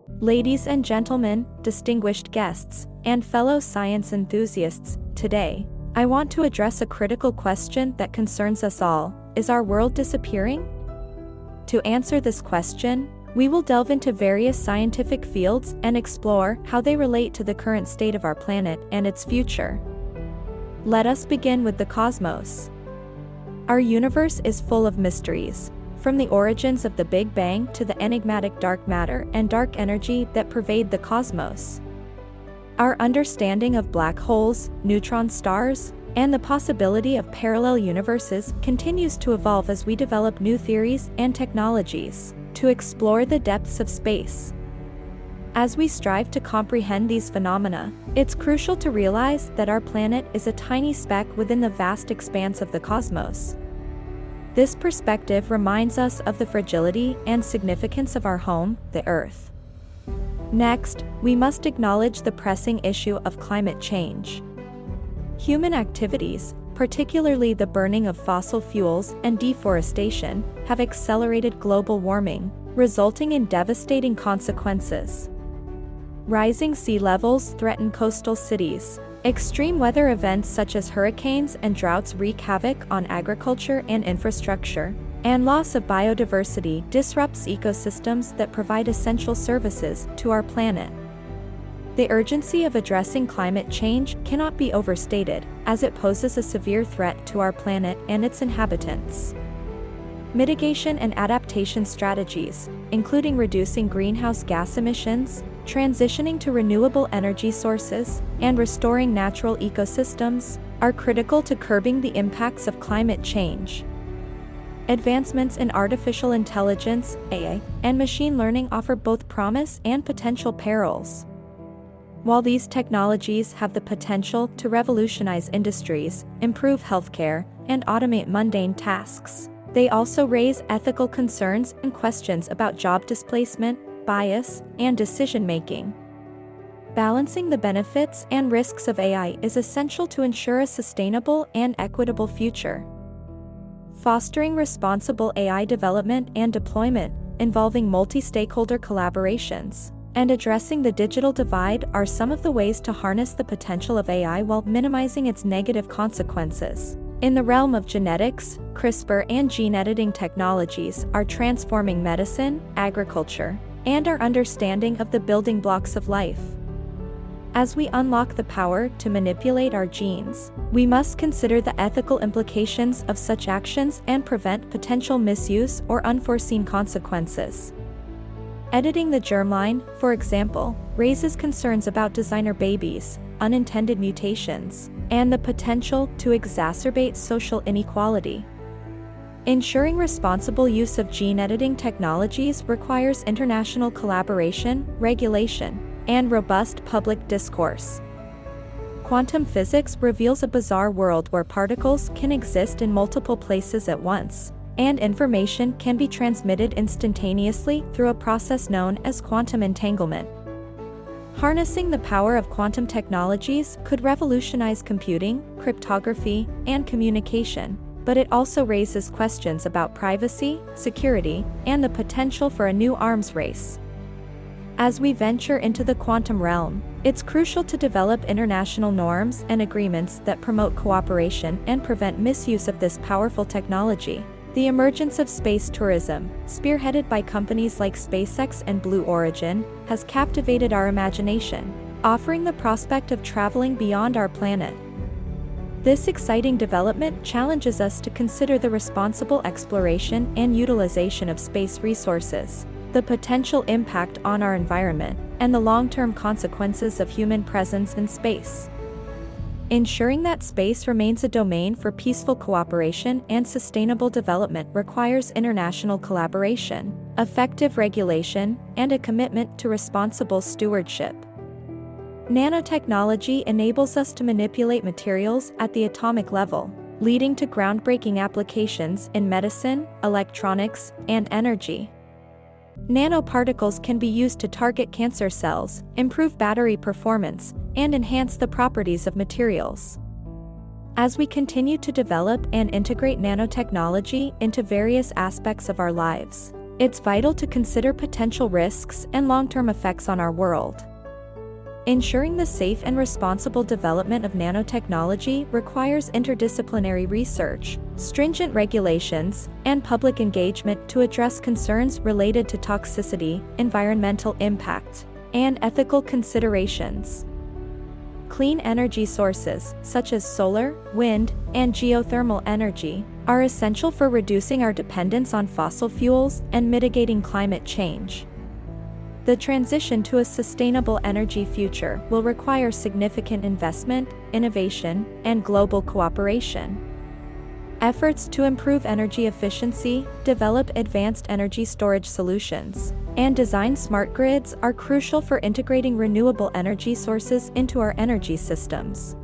Ladies and gentlemen, distinguished guests, and fellow science enthusiasts, today, I want to address a critical question that concerns us all. Is our world disappearing? To answer this question, we will delve into various scientific fields and explore how they relate to the current state of our planet and its future. Let us begin with the cosmos. Our universe is full of mysteries, from the origins of the Big Bang to the enigmatic dark matter and dark energy that pervade the cosmos. Our understanding of black holes, neutron stars, and the possibility of parallel universes continues to evolve as we develop new theories and technologies to explore the depths of space. As we strive to comprehend these phenomena, it's crucial to realize that our planet is a tiny speck within the vast expanse of the cosmos. This perspective reminds us of the fragility and significance of our home, the Earth. Next, we must acknowledge the pressing issue of climate change. Human activities, particularly the burning of fossil fuels and deforestation, have accelerated global warming, resulting in devastating consequences. Rising sea levels threaten coastal cities. Extreme weather events such as hurricanes and droughts wreak havoc on agriculture and infrastructure, and loss of biodiversity disrupts ecosystems that provide essential services to our planet. The urgency of addressing climate change cannot be overstated, as it poses a severe threat to our planet and its inhabitants. Mitigation and adaptation strategies, including reducing greenhouse gas emissions, transitioning to renewable energy sources, and restoring natural ecosystems, are critical to curbing the impacts of climate change. Advancements in artificial intelligence, AI, and machine learning offer both promise and potential perils. While these technologies have the potential to revolutionize industries, improve healthcare, and automate mundane tasks, they also raise ethical concerns and questions about job displacement, bias, and decision-making. Balancing the benefits and risks of AI is essential to ensure a sustainable and equitable future. Fostering responsible AI development and deployment, involving multi-stakeholder collaborations, and addressing the digital divide are some of the ways to harness the potential of AI while minimizing its negative consequences. In the realm of genetics, CRISPR and gene editing technologies are transforming medicine, agriculture, and our understanding of the building blocks of life. As we unlock the power to manipulate our genes, we must consider the ethical implications of such actions and prevent potential misuse or unforeseen consequences. Editing the germline, for example, raises concerns about designer babies, unintended mutations, and the potential to exacerbate social inequality. Ensuring responsible use of gene editing technologies requires international collaboration, regulation, and robust public discourse. Quantum physics reveals a bizarre world where particles can exist in multiple places at once, and information can be transmitted instantaneously through a process known as quantum entanglement. Harnessing the power of quantum technologies could revolutionize computing, cryptography, and communication, but it also raises questions about privacy, security, and the potential for a new arms race. As we venture into the quantum realm, it's crucial to develop international norms and agreements that promote cooperation and prevent misuse of this powerful technology. The emergence of space tourism, spearheaded by companies like SpaceX and Blue Origin, has captivated our imagination, offering the prospect of traveling beyond our planet. This exciting development challenges us to consider the responsible exploration and utilization of space resources, the potential impact on our environment, and the long-term consequences of human presence in space. Ensuring that space remains a domain for peaceful cooperation and sustainable development requires international collaboration, effective regulation, and a commitment to responsible stewardship. Nanotechnology enables us to manipulate materials at the atomic level, leading to groundbreaking applications in medicine, electronics, and energy. Nanoparticles can be used to target cancer cells, improve battery performance, and enhance the properties of materials. As we continue to develop and integrate nanotechnology into various aspects of our lives, It's vital to consider potential risks and long-term effects on our world. Ensuring the safe and responsible development of nanotechnology requires interdisciplinary research, stringent regulations, and public engagement to address concerns related to toxicity, environmental impact, and ethical considerations. Clean energy sources, such as solar, wind, and geothermal energy, are essential for reducing our dependence on fossil fuels and mitigating climate change. The transition to a sustainable energy future will require significant investment, innovation, and global cooperation. Efforts to improve energy efficiency, develop advanced energy storage solutions, and design smart grids are crucial for integrating renewable energy sources into our energy systems.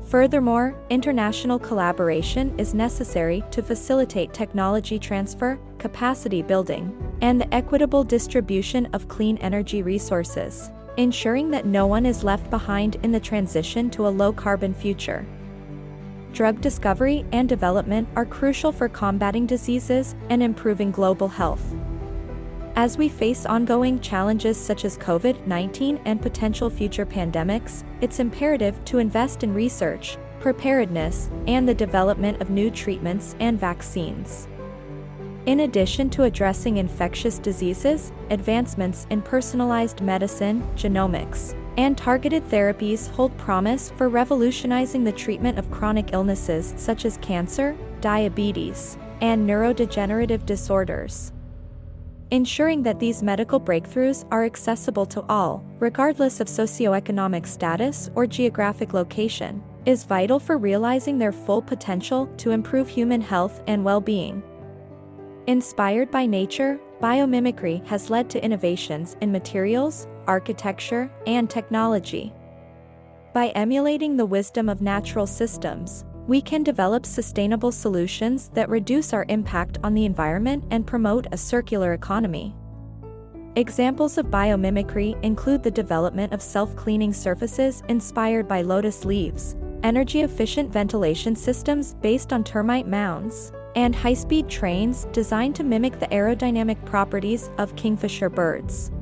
Furthermore, international collaboration is necessary to facilitate technology transfer, capacity building, and the equitable distribution of clean energy resources, ensuring that no one is left behind in the transition to a low-carbon future. Drug discovery and development are crucial for combating diseases and improving global health. As we face ongoing challenges such as COVID-19 and potential future pandemics, it's imperative to invest in research, preparedness, and the development of new treatments and vaccines. In addition to addressing infectious diseases, advancements in personalized medicine, genomics, and targeted therapies hold promise for revolutionizing the treatment of chronic illnesses such as cancer, diabetes, and neurodegenerative disorders. Ensuring that these medical breakthroughs are accessible to all, regardless of socioeconomic status or geographic location, is vital for realizing their full potential to improve human health and well-being. Inspired by nature, biomimicry has led to innovations in materials, architecture, and technology. By emulating the wisdom of natural systems, we can develop sustainable solutions that reduce our impact on the environment and promote a circular economy. Examples of biomimicry include the development of self-cleaning surfaces inspired by lotus leaves, energy-efficient ventilation systems based on termite mounds, and high-speed trains designed to mimic the aerodynamic properties of kingfisher birds.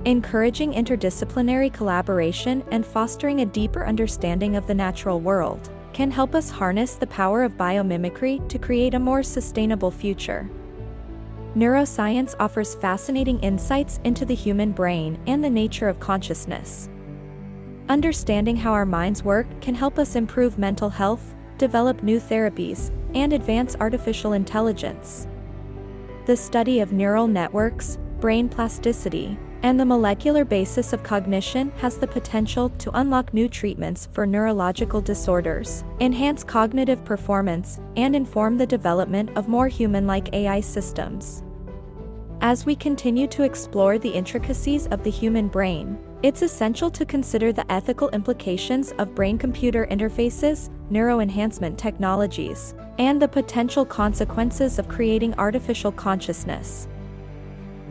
Encouraging interdisciplinary collaboration and fostering a deeper understanding of the natural world can help us harness the power of biomimicry to create a more sustainable future. Neuroscience offers fascinating insights into the human brain and the nature of consciousness. Understanding how our minds work can help us improve mental health, develop new therapies, and advance artificial intelligence. The study of neural networks, brain plasticity, and the molecular basis of cognition has the potential to unlock new treatments for neurological disorders, enhance cognitive performance, and inform the development of more human-like AI systems. As we continue to explore the intricacies of the human brain, it's essential to consider the ethical implications of brain-computer interfaces, neuroenhancement technologies, and the potential consequences of creating artificial consciousness.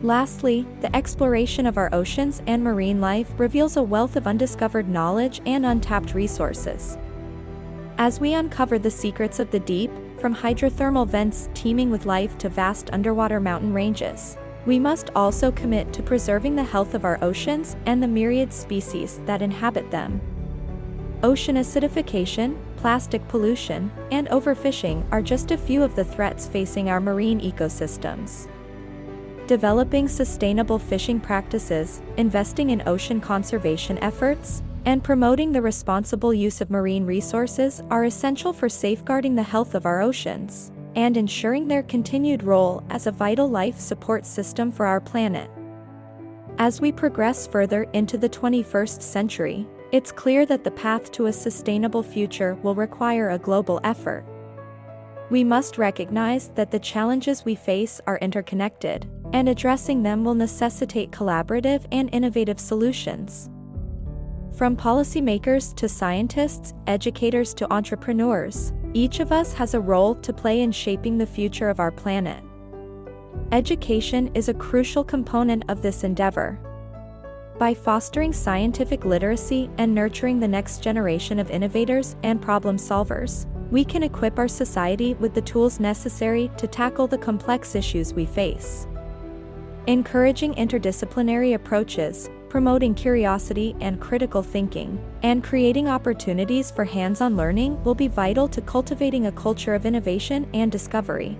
Lastly, the exploration of our oceans and marine life reveals a wealth of undiscovered knowledge and untapped resources. As we uncover the secrets of the deep, from hydrothermal vents teeming with life to vast underwater mountain ranges, we must also commit to preserving the health of our oceans and the myriad species that inhabit them. Ocean acidification, plastic pollution, and overfishing are just a few of the threats facing our marine ecosystems. Developing sustainable fishing practices, investing in ocean conservation efforts, and promoting the responsible use of marine resources are essential for safeguarding the health of our oceans and ensuring their continued role as a vital life support system for our planet. As we progress further into the 21st century, it's clear that the path to a sustainable future will require a global effort. We must recognize that the challenges we face are interconnected, and addressing them will necessitate collaborative and innovative solutions. From policymakers to scientists, educators to entrepreneurs, each of us has a role to play in shaping the future of our planet. Education is a crucial component of this endeavor. By fostering scientific literacy and nurturing the next generation of innovators and problem solvers, we can equip our society with the tools necessary to tackle the complex issues we face. Encouraging interdisciplinary approaches, promoting curiosity and critical thinking, and creating opportunities for hands-on learning will be vital to cultivating a culture of innovation and discovery.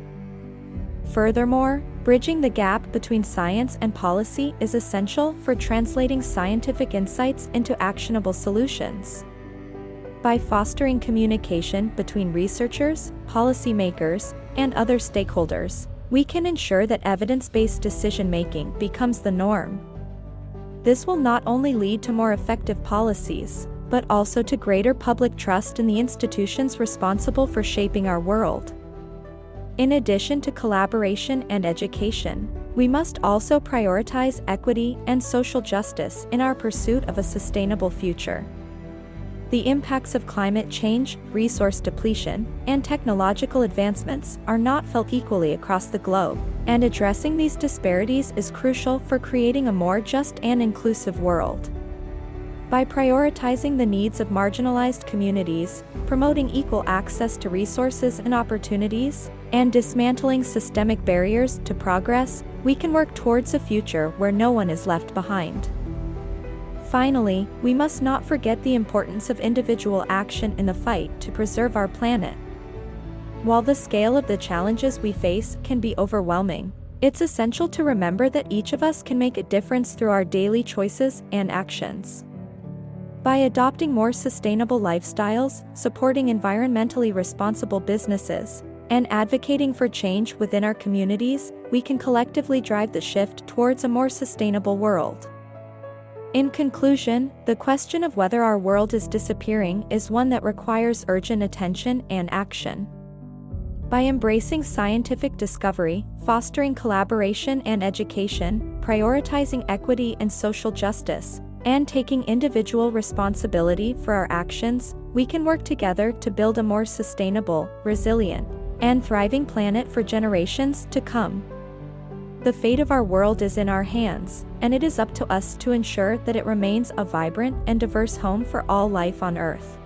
Furthermore, bridging the gap between science and policy is essential for translating scientific insights into actionable solutions. By fostering communication between researchers, policymakers, and other stakeholders, we can ensure that evidence-based decision-making becomes the norm. This will not only lead to more effective policies, but also to greater public trust in the institutions responsible for shaping our world. In addition to collaboration and education, we must also prioritize equity and social justice in our pursuit of a sustainable future. The impacts of climate change, resource depletion, and technological advancements are not felt equally across the globe, and addressing these disparities is crucial for creating a more just and inclusive world. By prioritizing the needs of marginalized communities, promoting equal access to resources and opportunities, and dismantling systemic barriers to progress, we can work towards a future where no one is left behind. Finally, we must not forget the importance of individual action in the fight to preserve our planet. While the scale of the challenges we face can be overwhelming, it's essential to remember that each of us can make a difference through our daily choices and actions. By adopting more sustainable lifestyles, supporting environmentally responsible businesses, and advocating for change within our communities, we can collectively drive the shift towards a more sustainable world. In conclusion, the question of whether our world is disappearing is one that requires urgent attention and action. By embracing scientific discovery, fostering collaboration and education, prioritizing equity and social justice, and taking individual responsibility for our actions, we can work together to build a more sustainable, resilient, and thriving planet for generations to come. The fate of our world is in our hands, and it is up to us to ensure that it remains a vibrant and diverse home for all life on Earth.